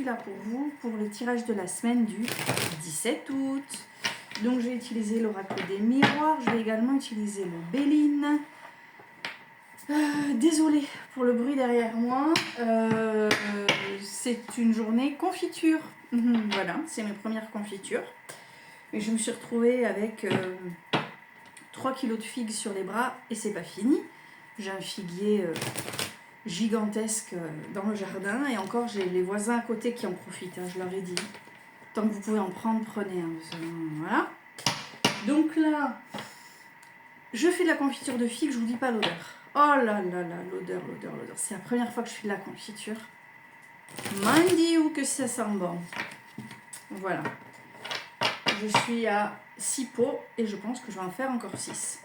suis là pour vous, pour le tirage de la semaine du 17 août. Donc je vais utiliser l'oracle des miroirs, je vais également utiliser le Béline. Désolée pour le bruit derrière moi, c'est une journée confiture. Voilà, c'est mes premières confitures. Et je me suis retrouvée avec 3 kilos de figues sur les bras et c'est pas fini. J'ai un figuier gigantesque dans le jardin et encore j'ai les voisins à côté qui en profitent, hein, je leur ai dit. Tant que vous pouvez en prendre, prenez. Hein, voilà. Donc là, je fais de la confiture de figues, je vous dis pas l'odeur. Oh là là là, l'odeur. C'est la première fois que je fais de la confiture. Mandy ou que ça sent bon. Voilà. Je suis à 6 pots et je pense que je vais en faire encore 6.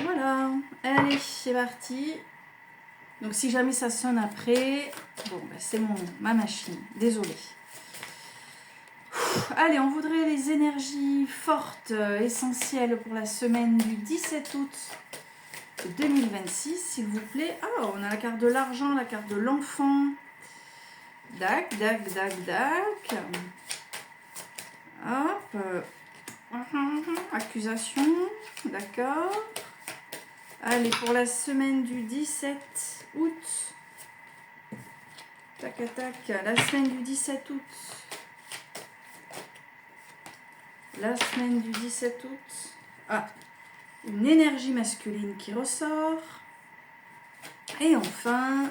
Voilà. Allez, c'est parti. Donc si jamais ça sonne après, bon, bah, c'est ma machine. Désolée. Allez, on voudrait les énergies fortes, essentielles pour la semaine du 17 août 2026, s'il vous plaît. Ah, on a la carte de l'argent, la carte de l'enfant. Dac. Hop. Accusation. D'accord. Allez, pour la semaine du 17 août. Tac. La semaine du 17 août. La semaine du 17 août. Ah. Une énergie masculine qui ressort. Et enfin.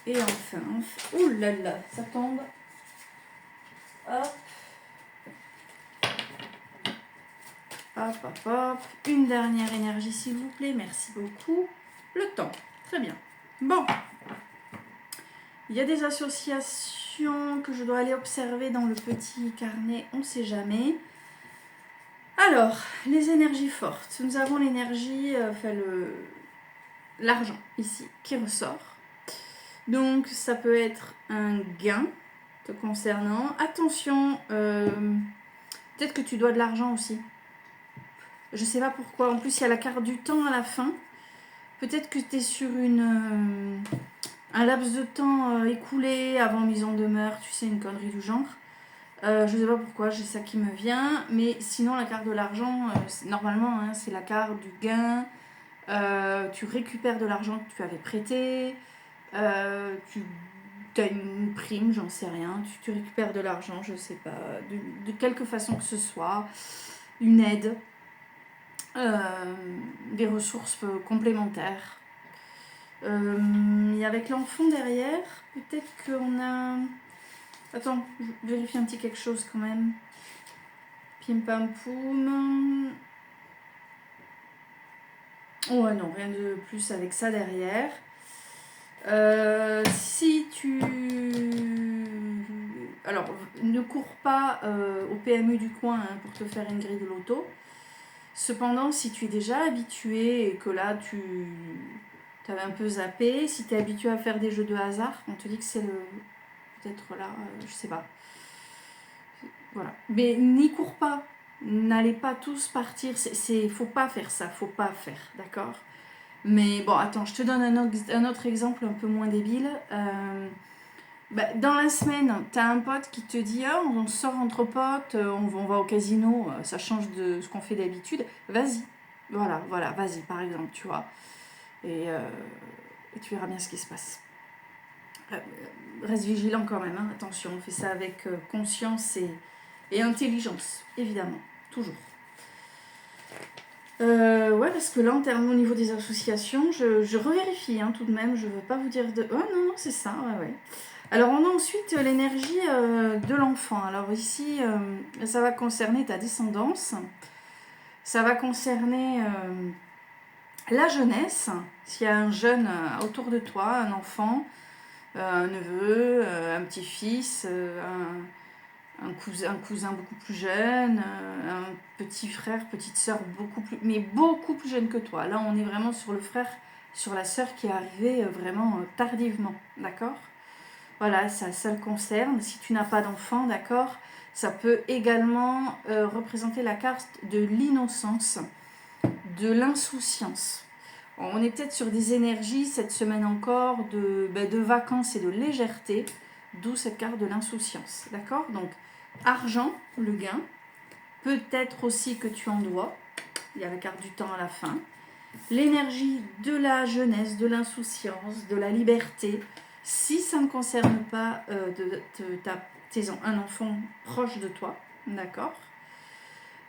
Ouh là là, ça tombe. Hop. Hop. Une dernière énergie, s'il vous plaît. Merci beaucoup. Le temps. Très bien. Bon. Il y a des associations que je dois aller observer dans le petit carnet. On ne sait jamais. Alors, les énergies fortes. Nous avons l'énergie, l'argent ici qui ressort. Donc, ça peut être un gain te concernant. Attention, peut-être que tu dois de l'argent aussi. Je ne sais pas pourquoi. En plus, il y a la carte du temps à la fin. Peut-être que tu es sur un laps de temps écoulé avant mise en demeure. Tu sais, une connerie du genre. Je ne sais pas pourquoi, j'ai ça qui me vient. Mais sinon, la carte de l'argent, normalement, hein, c'est la carte du gain. Tu récupères de l'argent que tu avais prêté. Tu as une prime, j'en sais rien. Tu récupères de l'argent, je ne sais pas. De quelque façon que ce soit. Une aide. Des ressources complémentaires. Et avec l'enfant derrière, peut-être qu'on a... Attends, je vérifie un petit quelque chose quand même. Pim pam poum. Ouais, non, rien de plus avec ça derrière. Si tu... Alors, ne cours pas au PMU du coin hein, pour te faire une grille de loto. Cependant, si tu es déjà habitué et que là, tu avais un peu zappé, si tu es habitué à faire des jeux de hasard, on te dit que c'est peut-être là, je sais pas. Voilà. Mais n'y cours pas. N'allez pas tous partir. Faut pas faire ça. Faut pas faire. D'accord ? Mais bon, attends, je te donne un autre exemple un peu moins débile. Dans la semaine, tu as un pote qui te dit ah, on sort entre potes, on va au casino, ça change de ce qu'on fait d'habitude. Vas-y. Voilà, vas-y, par exemple, tu vois. Et tu verras bien ce qui se passe. Reste vigilant quand même, hein. Attention, on fait ça avec conscience et intelligence, évidemment, toujours. Ouais, parce que là, en termes au niveau des associations, je revérifie hein, tout de même, je veux pas vous dire de... Oh non, c'est ça, ouais. Alors, on a ensuite l'énergie de l'enfant. Alors ici, ça va concerner ta descendance, ça va concerner la jeunesse, s'il y a un jeune autour de toi, un enfant, un neveu, un petit-fils, un cousin beaucoup plus jeune, un petit frère, petite sœur beaucoup plus jeune que toi. Là, on est vraiment sur le frère, sur la sœur qui est arrivée vraiment tardivement, d'accord ? Voilà, ça le concerne. Si tu n'as pas d'enfant, d'accord, ça peut également représenter la carte de l'innocence, de l'insouciance. On est peut-être sur des énergies cette semaine encore de vacances et de légèreté, d'où cette carte de l'insouciance. D'accord? Donc, argent, le gain. Peut-être aussi que tu en dois. Il y a la carte du temps à la fin. L'énergie de la jeunesse, de l'insouciance, de la liberté. Si ça ne concerne pas un enfant proche de toi, d'accord?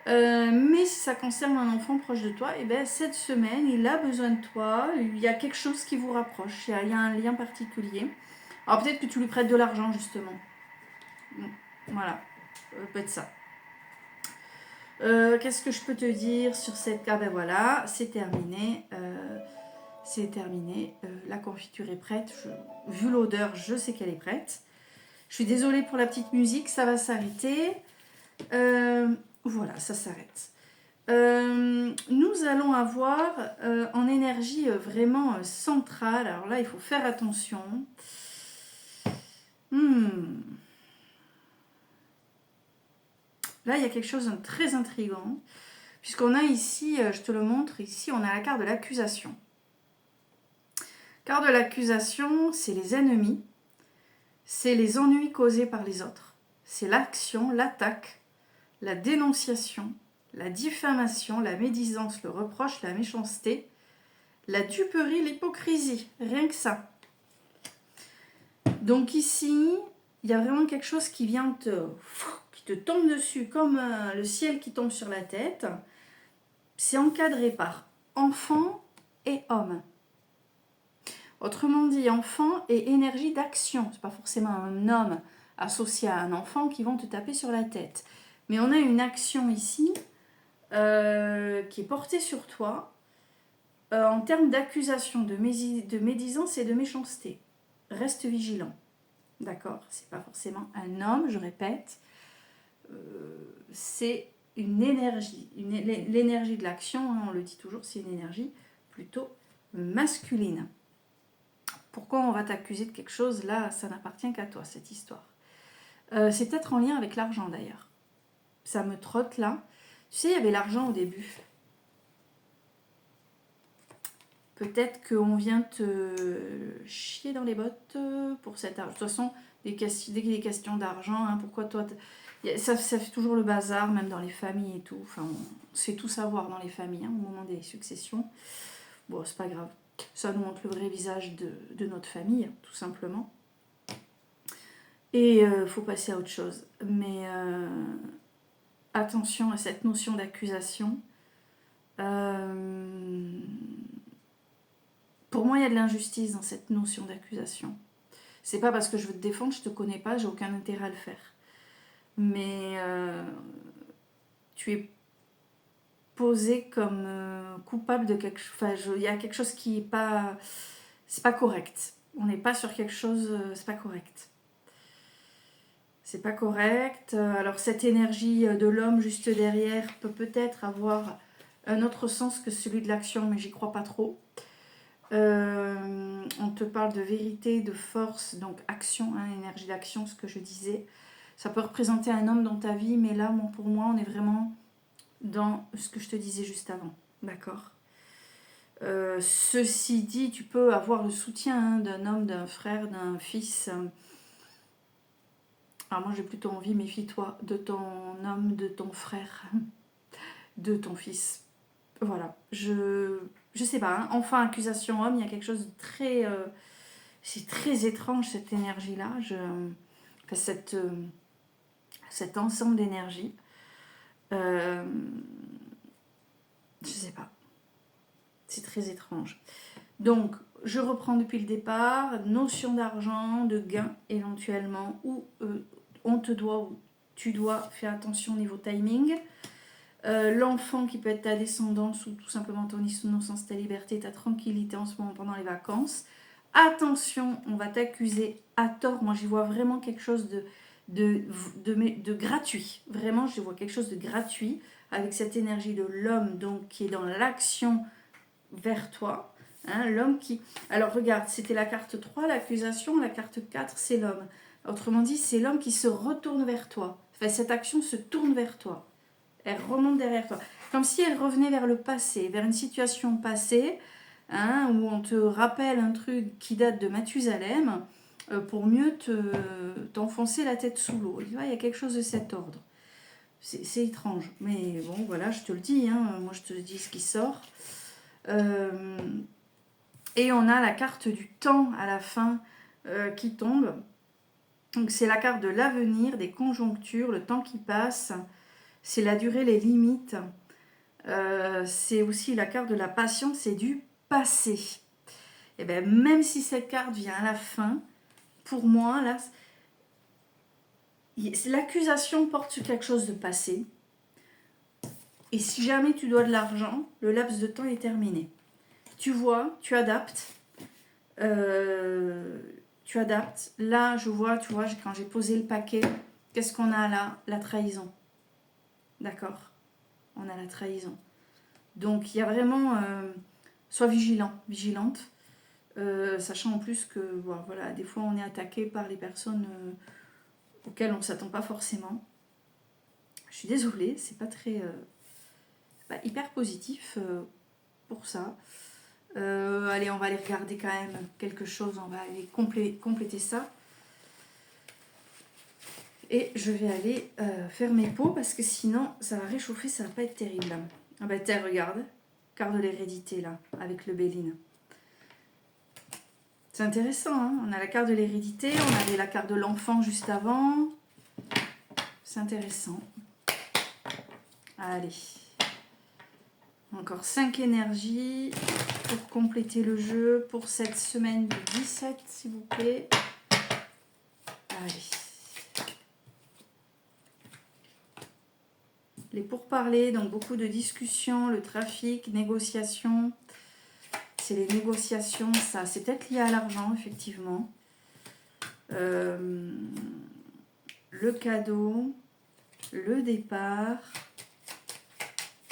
Mais si ça concerne un enfant proche de toi, et bien cette semaine, il a besoin de toi, il y a quelque chose qui vous rapproche, il y a un lien particulier. Alors peut-être que tu lui prêtes de l'argent justement. Voilà, peut-être ça. Qu'est-ce que je peux te dire sur cette... Ah ben voilà, c'est terminé. C'est terminé. La confiture est prête. Vu l'odeur, je sais qu'elle est prête. Je suis désolée pour la petite musique, ça va s'arrêter. Voilà, ça s'arrête. Nous allons avoir en énergie vraiment centrale. Alors là, il faut faire attention. Là, il y a quelque chose de très intriguant. Puisqu'on a ici, je te le montre, ici, on a la carte de l'accusation. Carte de l'accusation, c'est les ennemis. C'est les ennuis causés par les autres. C'est l'action, l'attaque, la dénonciation, la diffamation, la médisance, le reproche, la méchanceté, la duperie, l'hypocrisie. Rien que ça. Donc ici, il y a vraiment quelque chose qui vient qui te tombe dessus comme le ciel qui tombe sur la tête. C'est encadré par enfant et homme. Autrement dit, enfant et énergie d'action. C'est pas forcément un homme associé à un enfant qui vont te taper sur la tête. Mais on a une action ici qui est portée sur toi en termes d'accusation, de médisance et de méchanceté. Reste vigilant. D'accord? C'est pas forcément un homme, je répète. C'est une énergie. L'énergie de l'action, hein, on le dit toujours, c'est une énergie plutôt masculine. Pourquoi on va t'accuser de quelque chose? Là, ça n'appartient qu'à toi, cette histoire. C'est peut-être en lien avec l'argent, d'ailleurs. Ça me trotte, là. Tu sais, il y avait l'argent au début. Peut-être qu'on vient te chier dans les bottes pour cet argent. De toute façon, dès qu'il y a des questions d'argent, hein, pourquoi toi... Ça fait toujours le bazar, même dans les familles et tout. Enfin, on sait tout savoir dans les familles, hein, au moment des successions. Bon, c'est pas grave. Ça nous montre le vrai visage de notre famille, tout simplement. Et faut passer à autre chose. Mais attention à cette notion d'accusation. Pour moi, il y a de l'injustice dans cette notion d'accusation. C'est pas parce que je veux te défendre, je te connais pas, j'ai aucun intérêt à le faire. Mais tu es posé comme coupable de quelque chose. Enfin, il y a quelque chose qui est pas... C'est pas correct. On n'est pas sur quelque chose... c'est pas correct. C'est pas correct. Alors cette énergie de l'homme juste derrière peut peut-être avoir un autre sens que celui de l'action, mais j'y crois pas trop. On te parle de vérité, de force, donc action, hein, énergie d'action, ce que je disais. Ça peut représenter un homme dans ta vie, mais là, pour moi, on est vraiment dans ce que je te disais juste avant. D'accord? Ceci dit, tu peux avoir le soutien hein, d'un homme, d'un frère, d'un fils. Alors moi, j'ai plutôt envie, méfie-toi de ton homme, de ton frère, de ton fils. Voilà. Je sais pas. Hein. Enfin, accusation homme, il y a quelque chose de très... c'est très étrange, cette énergie-là. Cet ensemble d'énergie. Je sais pas. C'est très étrange. Donc, je reprends depuis le départ. Notion d'argent, de gain éventuellement, où on te doit, ou tu dois faire attention au niveau timing. L'enfant qui peut être ta descendance ou tout simplement ton innocence, ta liberté, ta tranquillité en ce moment pendant les vacances. Attention, on va t'accuser à tort. Moi, j'y vois vraiment quelque chose de gratuit. Vraiment, je vois quelque chose de gratuit avec cette énergie de l'homme donc qui est dans l'action vers toi. Hein, l'homme qui... Alors, regarde, c'était la carte 3, l'accusation. La carte 4, c'est l'homme. Autrement dit, c'est l'homme qui se retourne vers toi. Enfin, cette action se tourne vers toi. Elle remonte derrière toi. Comme si elle revenait vers le passé, vers une situation passée. hein, où on te rappelle un truc qui date de Mathusalem pour mieux t'enfoncer la tête sous l'eau. Il y a quelque chose de cet ordre. C'est étrange, mais bon, voilà, je te le dis, hein, moi je te dis ce qui sort. Et on a la carte du temps à la fin qui tombe. Donc c'est la carte de l'avenir, des conjonctures, le temps qui passe, c'est la durée, les limites. C'est aussi la carte de la patience et du passé. Et bien même si cette carte vient à la fin, pour moi, là, l'accusation porte sur quelque chose de passé. Et si jamais tu dois de l'argent, le laps de temps est terminé. Tu vois, tu adaptes. Tu adaptes. Là, je vois, tu vois, quand j'ai posé le paquet, qu'est-ce qu'on a là? La trahison. D'accord? On a la trahison. Donc, il y a vraiment... sois vigilant, vigilante. Sachant en plus que, voilà, des fois, on est attaqué par les personnes auxquelles on ne s'attend pas forcément. Je suis désolée, c'est pas très... pas hyper positif pour ça. Allez, on va aller regarder quand même quelque chose. On va aller compléter ça. Et je vais aller faire mes pots parce que sinon, ça va réchauffer, ça va pas être terrible. Ah bah tiens, regarde. Carte de l'hérédité, là, avec le Béline. C'est intéressant, hein. On a la carte de l'hérédité, on avait la carte de l'enfant juste avant. C'est intéressant. Allez. Encore 5 énergies pour compléter le jeu pour cette semaine du 17, s'il vous plaît. Allez. Les pourparlers, donc beaucoup de discussions, le trafic, négociations. C'est les négociations, ça, c'est peut-être lié à l'argent, effectivement. Le cadeau, le départ.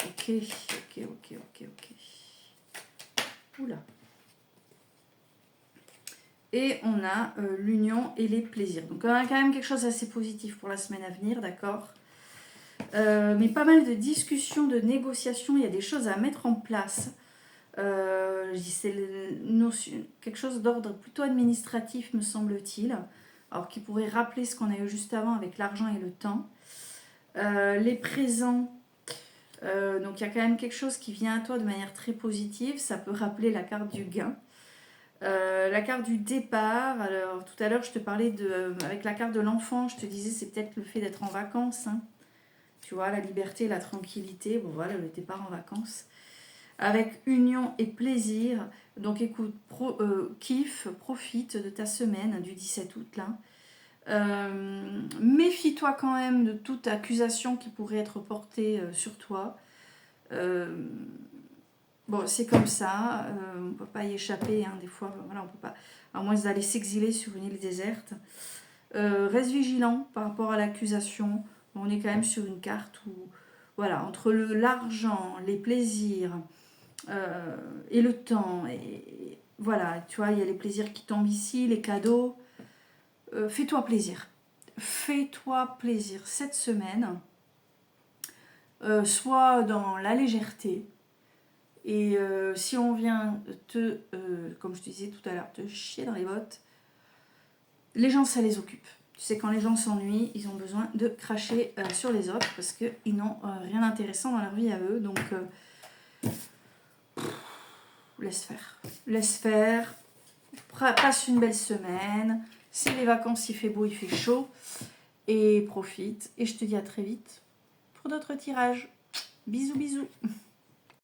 Ok. Oula. Et on a l'union et les plaisirs. Donc on a quand même quelque chose d'assez positif pour la semaine à venir, d'accord. Mais pas mal de discussions, de négociations, il y a des choses à mettre en place. C'est quelque chose d'ordre plutôt administratif, me semble-t-il. Alors qui pourrait rappeler ce qu'on a eu juste avant avec l'argent et le temps. Les présents. Donc il y a quand même quelque chose qui vient à toi de manière très positive. Ça peut rappeler la carte du gain. La carte du départ. Alors tout à l'heure je te parlais avec la carte de l'enfant, je te disais c'est peut-être le fait d'être en vacances, hein. Tu vois, la liberté, la tranquillité. Bon voilà, le départ en vacances. Avec union et plaisir. Donc écoute, kiffe, profite de ta semaine du 17 août là. Méfie-toi quand même de toute accusation qui pourrait être portée sur toi. Bon, c'est comme ça, on ne peut pas y échapper, hein, des fois, voilà, on peut pas, à moins d'aller s'exiler sur une île déserte. Reste vigilant par rapport à l'accusation. On est quand même sur une carte où, voilà, entre l'argent, les plaisirs et le temps, et voilà, tu vois, il y a les plaisirs qui tombent ici, les cadeaux. Fais-toi plaisir. Fais-toi plaisir cette semaine. Sois dans la légèreté. Et si on vient comme je te disais tout à l'heure, te chier dans les bottes, les gens, ça les occupe. Tu sais, quand les gens s'ennuient, ils ont besoin de cracher sur les autres parce qu'ils n'ont rien d'intéressant dans leur vie à eux. Donc, laisse faire. Laisse faire. Passe une belle semaine. C'est les vacances, il fait beau, il fait chaud. Et profite. Et je te dis à très vite pour d'autres tirages. Bisous, bisous.